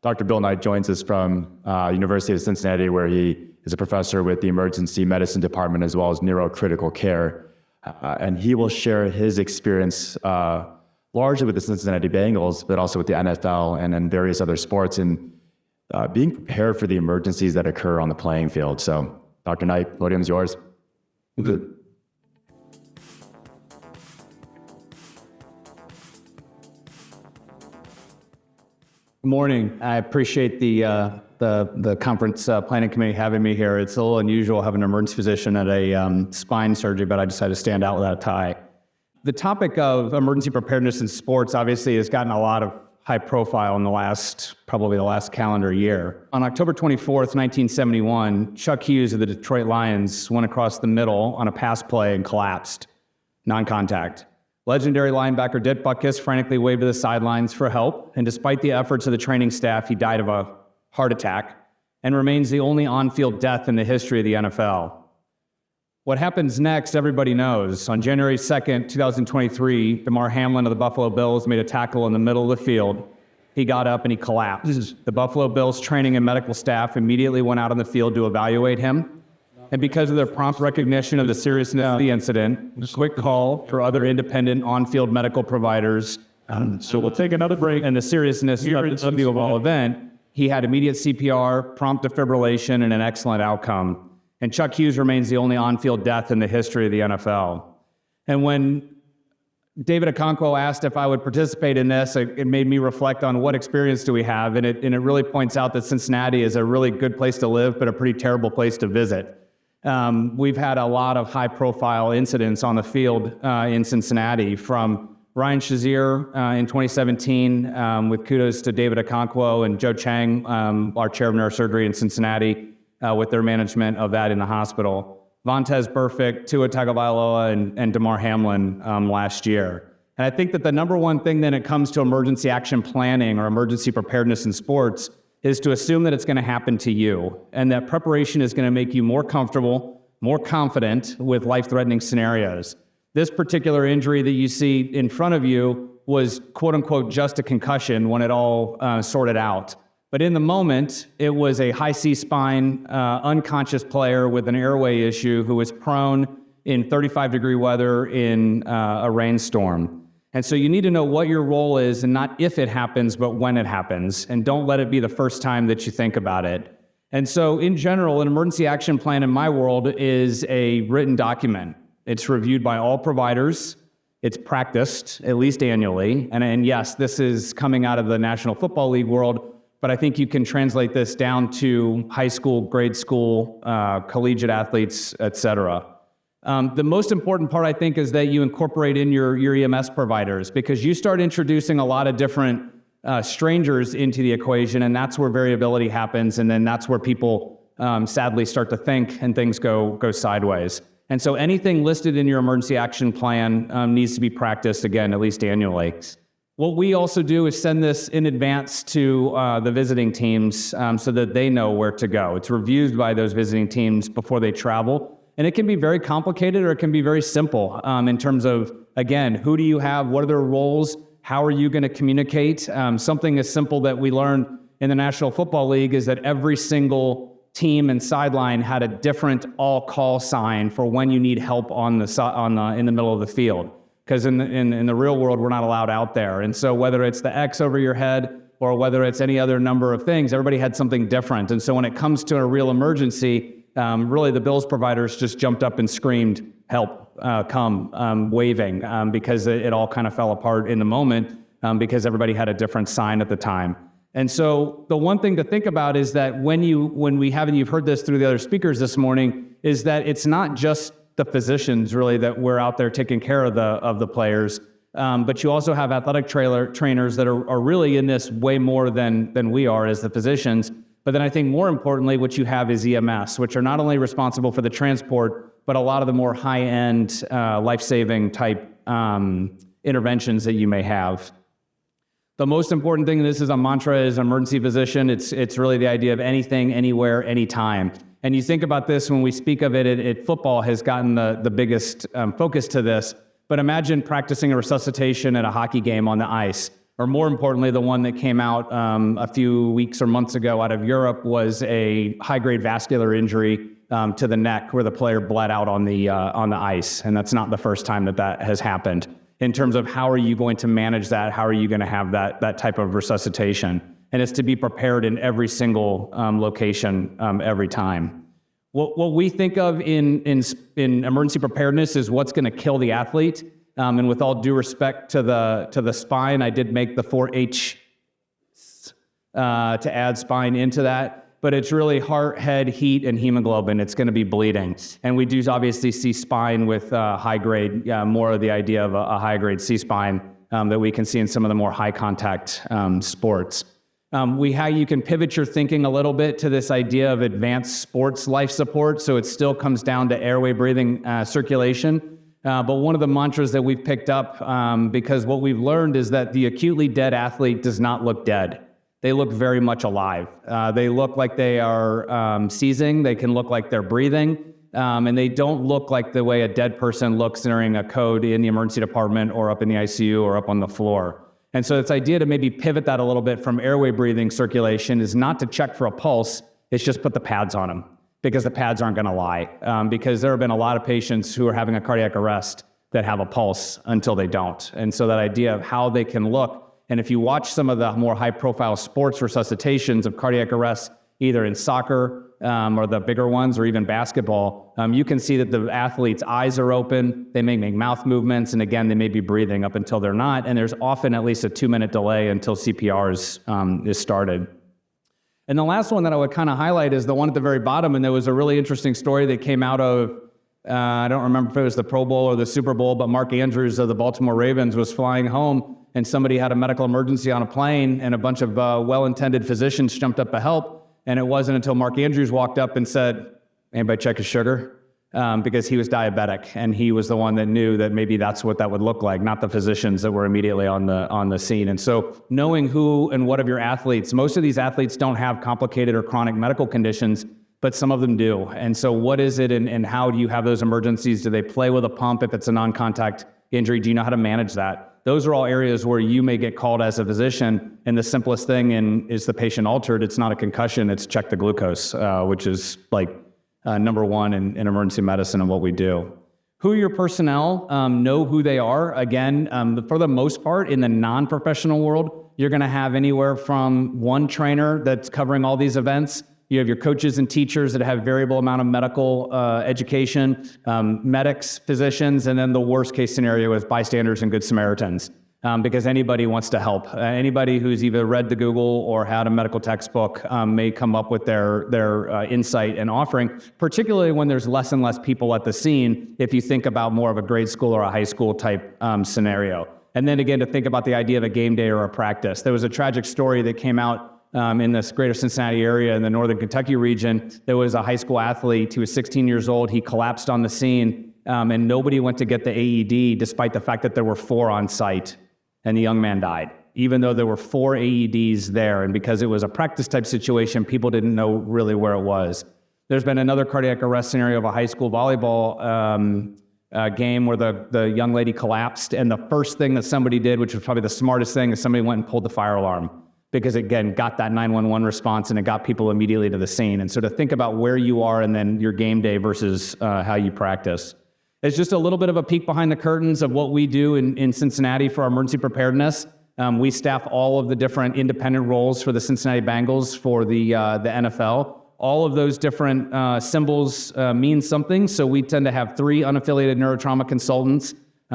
Dr. Bill Knight joins us from University of Cincinnati, where he is a professor with the emergency medicine department as well as neurocritical care. And he will share his experience largely with the Cincinnati Bengals, but also with the NFL and various other sports, and being prepared for the emergencies that occur on the playing field. So, Dr. Knight, podium's yours. Good morning. I appreciate the conference planning committee having me here. It's a little unusual having an emergency physician at a spine surgery, but I decided to stand out without a tie. The topic of emergency preparedness in sports obviously has gotten a lot of high profile in probably the last calendar year. On October 24th, 1971, Chuck Hughes of the Detroit Lions went across the middle on a pass play and collapsed, non-contact. Legendary linebacker Dick Butkus frantically waved to the sidelines for help, and despite the efforts of the training staff, he died of a heart attack and remains the only on-field death in the history of the NFL. What happens next, everybody knows. On January 2nd, 2023, Damar Hamlin of the Buffalo Bills made a tackle in the middle of the field. He got up and he collapsed. The Buffalo Bills training and medical staff immediately went out on the field to evaluate him. And because of their prompt recognition of the seriousness of the incident, a quick call for other independent on-field medical providers. So we'll take another break. And the seriousness of the overall event, he had immediate CPR, prompt defibrillation, and an excellent outcome. And Chuck Hughes remains the only on-field death in the history of the NFL. And when David Okonkwo asked if I would participate in this, it made me reflect on what experience do we have, and it really points out that Cincinnati is a really good place to live, but a pretty terrible place to visit. We've had a lot of high-profile incidents on the field in Cincinnati, from Ryan Shazier in 2017, with kudos to David Okonkwo and Joe Chang, our chair of neurosurgery in Cincinnati, with their management of that in the hospital. Vontaze Burfict, Tua Tagovailoa, and Damar Hamlin last year. And I think that the number one thing when it comes to emergency action planning or emergency preparedness in sports is to assume that it's going to happen to you, and that preparation is going to make you more comfortable, more confident with life-threatening scenarios. This particular injury that you see in front of you was quote-unquote just a concussion when it all sorted out. But in the moment, it was a high C-spine, unconscious player with an airway issue who was prone in 35-degree weather in a rainstorm. And so you need to know what your role is, and not if it happens, but when it happens. And don't let it be the first time that you think about it. And so in general, an emergency action plan in my world is a written document. It's reviewed by all providers. It's practiced at least annually. And yes, this is coming out of the National Football League world, but I think you can translate this down to high school, grade school, collegiate athletes, et cetera. The most important part, I think, is that you incorporate in your EMS providers, because you start introducing a lot of different strangers into the equation, and that's where variability happens, and then that's where people sadly start to think and things go sideways. And so anything listed in your emergency action plan needs to be practiced, again, at least annually. What we also do is send this in advance to the visiting teams so that they know where to go. It's reviewed by those visiting teams before they travel. And it can be very complicated, or it can be very simple in terms of, again, who do you have? What are their roles? How are you going to communicate? Something as simple that we learned in the National Football League is that every single team and sideline had a different all-call sign for when you need help in the middle of the field. Because in the real world, we're not allowed out there. And so whether it's the X over your head or whether it's any other number of things, everybody had something different. And so when it comes to a real emergency, really the Bills providers just jumped up and screamed, help, come, waving, because it all kind of fell apart in the moment because everybody had a different sign at the time. And so the one thing to think about is that you've heard this through the other speakers this morning, is that it's not just the physicians really that we're out there taking care of the players, but you also have athletic trainers that are really in this way more than we are as the physicians. But then I think more importantly, what you have is EMS, which are not only responsible for the transport, but a lot of the more high-end life-saving type interventions that you may have. The most important thing, and this is a mantra as an emergency physician, it's really the idea of anything, anywhere, anytime. And you think about this when we speak of it, football has gotten the biggest focus to this, but imagine practicing a resuscitation at a hockey game on the ice. or more importantly, the one that came out a few weeks or months ago out of Europe was a high-grade vascular injury to the neck where the player bled out on the ice. And that's not the first time that has happened. In terms of how are you going to manage that? How are you going to have that type of resuscitation? And it's to be prepared in every single location every time. What we think of in emergency preparedness is what's going to kill the athlete. And with all due respect to the spine, I did make the 4H to add spine into that. But it's really heart, head, heat, and hemoglobin. It's going to be bleeding. And we do obviously see spine with high grade, more of the idea of a high grade C-spine that we can see in some of the more high contact sports. You can pivot your thinking a little bit to this idea of advanced sports life support. So it still comes down to airway breathing, circulation. But one of the mantras that we've picked up, because what we've learned is that the acutely dead athlete does not look dead. They look very much alive. They look like they are seizing. They can look like they're breathing. And they don't look like the way a dead person looks during a code in the emergency department or up in the ICU or up on the floor. And so this idea to maybe pivot that a little bit from airway breathing circulation is not to check for a pulse. It's just put the pads on them, because the pads aren't going to lie. Because there have been a lot of patients who are having a cardiac arrest that have a pulse until they don't. And so that idea of how they can look. And if you watch some of the more high-profile sports resuscitations of cardiac arrests, either in soccer or the bigger ones, or even basketball, you can see that the athlete's eyes are open, they may make mouth movements, and again, they may be breathing up until they're not, and there's often at least a 2-minute delay until CPR is started. And the last one that I would kind of highlight is the one at the very bottom, and there was a really interesting story that came out of, I don't remember if it was the Pro Bowl or the Super Bowl, but Mark Andrews of the Baltimore Ravens was flying home, and somebody had a medical emergency on a plane, and a bunch of well-intended physicians jumped up to help. And it wasn't until Mark Andrews walked up and said, "Anybody check his sugar?" Because he was diabetic, and he was the one that knew that maybe that's what that would look like, not the physicians that were immediately on the scene. And so knowing who and what of your athletes, most of these athletes don't have complicated or chronic medical conditions, but some of them do. And so what is it, and how do you have those emergencies? Do they play with a pump if it's a non-contact injury? Do you know how to manage that? Those are all areas where you may get called as a physician, and the simplest thing is the patient altered. It's not a concussion, it's check the glucose, which is like number one in emergency medicine and what we do. Who are your personnel? Know who they are. Again, for the most part, in the non-professional world, you're gonna have anywhere from one trainer that's covering all these events. You have your coaches and teachers that have variable amount of medical education, medics, physicians, and then the worst case scenario is bystanders and good Samaritans, because anybody wants to help. Anybody who's either read the Google or had a medical textbook may come up with their insight and offering, particularly when there's less and less people at the scene, if you think about more of a grade school or a high school type scenario. And then again, to think about the idea of a game day or a practice. There was a tragic story that came out in this greater Cincinnati area in the northern Kentucky region. There was a high school athlete. He was 16 years old. He collapsed on the scene, and nobody went to get the AED, despite the fact that there were 4 on site, and the young man died, even though there were 4 AEDs there. And because it was a practice type situation, people didn't know really where it was. There's been another cardiac arrest scenario of a high school volleyball game where the young lady collapsed, and the first thing that somebody did, which was probably the smartest thing, is somebody went and pulled the fire alarm, because again, got that 911 response and it got people immediately to the scene. And so to think about where you are and then your game day versus how you practice. It's just a little bit of a peek behind the curtains of what we do in Cincinnati for our emergency preparedness. We staff all of the different independent roles for the Cincinnati Bengals for the NFL. All of those different symbols mean something. So we tend to have 3 unaffiliated neurotrauma consultants.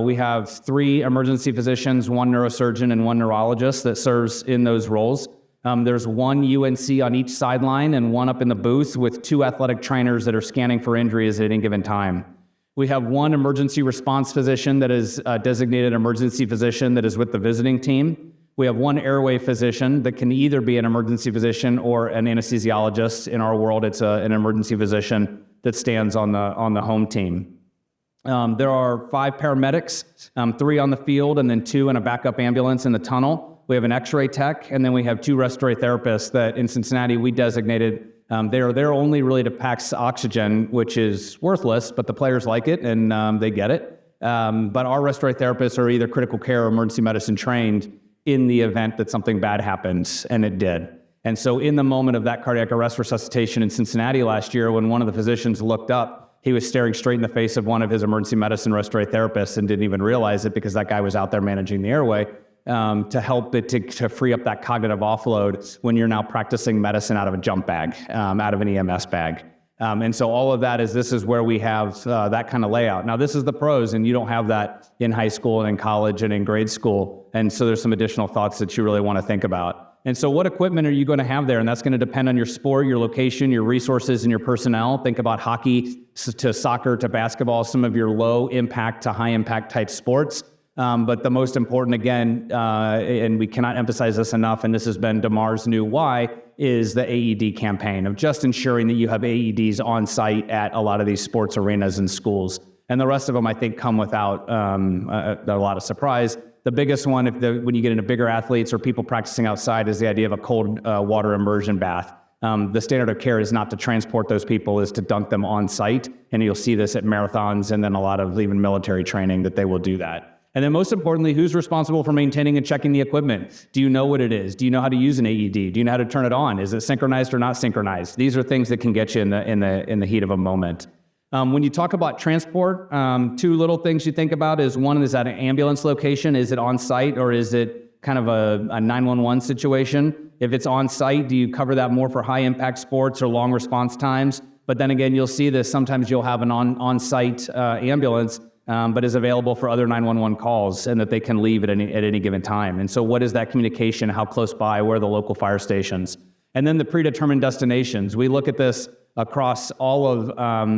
We have 3 emergency physicians, 1 neurosurgeon, and 1 neurologist that serves in those roles. There's 1 UNC on each sideline and 1 up in the booth with 2 athletic trainers that are scanning for injuries at any given time. We have 1 emergency response physician that is a designated emergency physician that is with the visiting team. We have 1 airway physician that can either be an emergency physician or an anesthesiologist. In our world, it's an emergency physician that stands on the home team. There are 5 paramedics, 3 on the field, and then 2 in a backup ambulance in the tunnel. We have an x-ray tech, and then we have 2 respiratory therapists that in Cincinnati we designated. They are there only really to pack oxygen, which is worthless, but the players like it and they get it. But our respiratory therapists are either critical care or emergency medicine trained. in the event that something bad happens, and it did. And so in the moment of that cardiac arrest resuscitation in Cincinnati last year, when one of the physicians looked up, he was staring straight in the face of one of his emergency medicine respiratory therapists and didn't even realize it because that guy was out there managing the airway to help it to free up that cognitive offload when you're now practicing medicine out of a jump bag, out of an EMS bag. And so all of that this is where we have that kind of layout. Now, this is the pros, and you don't have that in high school and in college and in grade school. And so there's some additional thoughts that you really want to think about. And so what equipment are you going to have there? And that's going to depend on your sport, your location, your resources, and your personnel. Think about hockey to soccer to basketball, some of your low impact to high impact type sports. But the most important, again, and we cannot emphasize this enough, and this has been Damar's new why, is the AED campaign of just ensuring that you have AEDs on site at a lot of these sports arenas and schools. And the rest of them, I think, come without a lot of surprise. The biggest one, when you get into bigger athletes or people practicing outside, is the idea of a cold water immersion bath. The standard of care is not to transport those people, is to dunk them on site. And you'll see this at marathons and then a lot of even military training that they will do that. And then most importantly, who's responsible for maintaining and checking the equipment? Do you know what it is? Do you know how to use an AED? Do you know how to turn it on? Is it synchronized or not synchronized? These are things that can get you in the heat of a moment. When you talk about transport, two little things you think about is one is at an ambulance location. Is it on site or is it kind of a 911 situation? If it's on site, do you cover that more for high impact sports or long response times? But then again, you'll see this. Sometimes you'll have an on-site ambulance but is available for other 911 calls and that they can leave at any given time. And so what is that communication? How close by? Where are the local fire stations? And then the predetermined destinations. We look at this across all of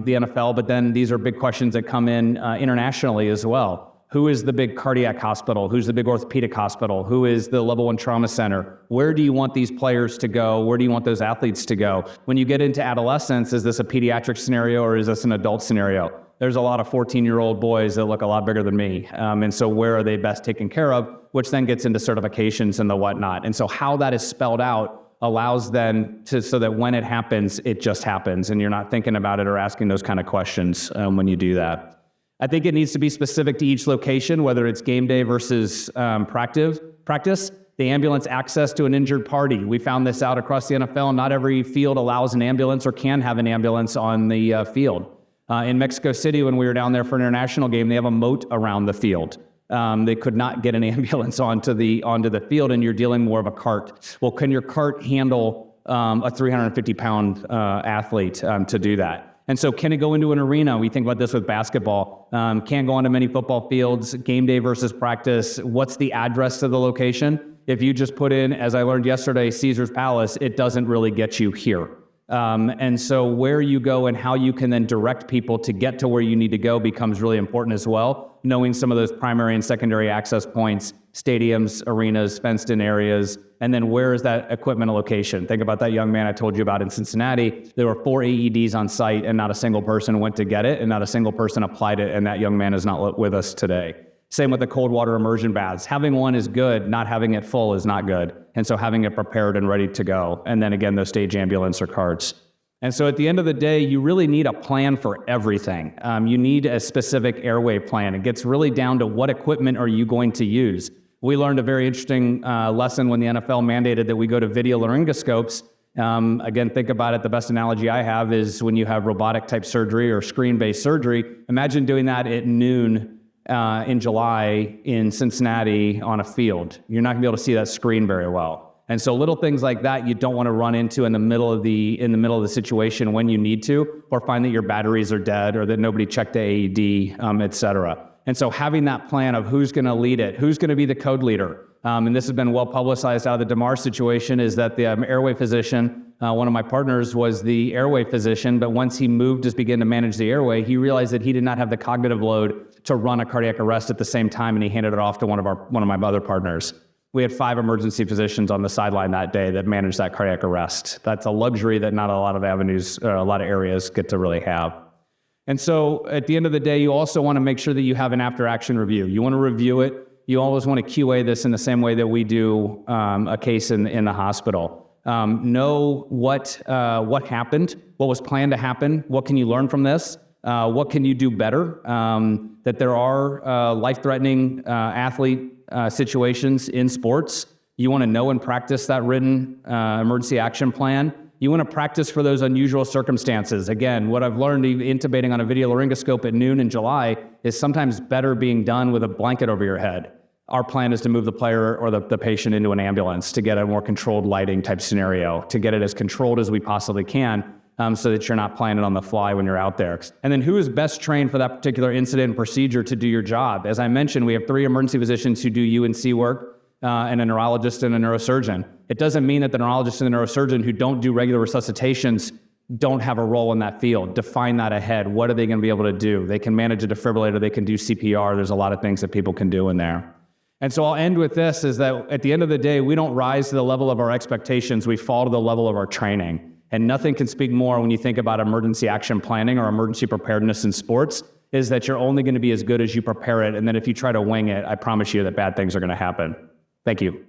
the NFL, but then these are big questions that come in internationally as well. Who is the big cardiac hospital? Who's the big orthopedic hospital? Who is the level 1 trauma center? Where do you want these players to go? Where do you want those athletes to go? When you get into adolescence, is this a pediatric scenario or is this an adult scenario? There's a lot of 14-year-old boys that look a lot bigger than me. And so where are they best taken care of? Which then gets into certifications and the whatnot. And so how that is spelled out allows then so that when it happens, it just happens. And you're not thinking about it or asking those kind of questions when you do that. I think it needs to be specific to each location, whether it's game day versus practice. The ambulance access to an injured party. We found this out across the NFL. Not every field allows an ambulance or can have an ambulance on the field. In Mexico City, when we were down there for an international game, they have a moat around the field. They could not get an ambulance onto the field, and you're dealing more of a cart. Well, can your cart handle a 350-pound athlete to do that? And so can it go into an arena? We think about this with basketball. Can't go onto many football fields, game day versus practice. What's the address to the location? If you just put in, as I learned yesterday, Caesar's Palace, it doesn't really get you here. And so where you go and how you can then direct people to get to where you need to go becomes really important as well. Knowing some of those primary and secondary access points, stadiums, arenas, fenced-in areas, and then where is that equipment location? Think about that young man I told you about in Cincinnati. There were 4 AEDs on site and not a single person went to get it and not a single person applied it, and that young man is not with us today. Same with the cold water immersion baths. Having one is good, not having it full is not good. And so having it prepared and ready to go. And then again, those stage ambulance or carts. And so at the end of the day, you really need a plan for everything. You need a specific airway plan. It gets really down to what equipment are you going to use. We learned a very interesting lesson when the NFL mandated that we go to video laryngoscopes. Again, think about it. The best analogy I have is when you have robotic type surgery or screen-based surgery. Imagine doing that at noon in July in Cincinnati on a field. You're not gonna be able to see that screen very well. And so little things like that you don't want to run into in the middle of the situation when you need to, or find that your batteries are dead or that nobody checked the AED, et cetera. And so having that plan of who's going to lead it, who's going to be the code leader, and this has been well publicized out of the Damar situation, is that the airway physician, one of my partners was the airway physician, but once he moved to begin to manage the airway, he realized that he did not have the cognitive load to run a cardiac arrest at the same time, and he handed it off to one of my other partners. We had 5 emergency physicians on the sideline that day that managed that cardiac arrest. That's a luxury that not a lot of a lot of areas get to really have. And so at the end of the day, you also want to make sure that you have an after-action review. You want to review it. You always want to QA this in the same way that we do a case in the hospital. Know what happened, what was planned to happen, what can you learn from this, what can you do better, that there are life-threatening athlete situations in sports. You want to know and practice that written emergency action plan. You want to practice for those unusual circumstances. Again, what I've learned intubating on a video laryngoscope at noon in July is sometimes better being done with a blanket over your head. Our plan is to move the player or the patient into an ambulance to get a more controlled lighting type scenario, to get it as controlled as we possibly can, so that you're not planning on the fly when you're out there. And then who is best trained for that particular incident and procedure to do your job? As I mentioned, we have 3 emergency physicians who do UNC work, and a neurologist and a neurosurgeon. It doesn't mean that the neurologist and the neurosurgeon who don't do regular resuscitations don't have a role in that field. Define that ahead. What are they going to be able to do? They can manage a defibrillator. They can do CPR. There's a lot of things that people can do in there. And so I'll end with this, is that at the end of the day, we don't rise to the level of our expectations. We fall to the level of our training. And nothing can speak more when you think about emergency action planning or emergency preparedness in sports, is that you're only going to be as good as you prepare it. And then if you try to wing it, I promise you that bad things are going to happen. Thank you.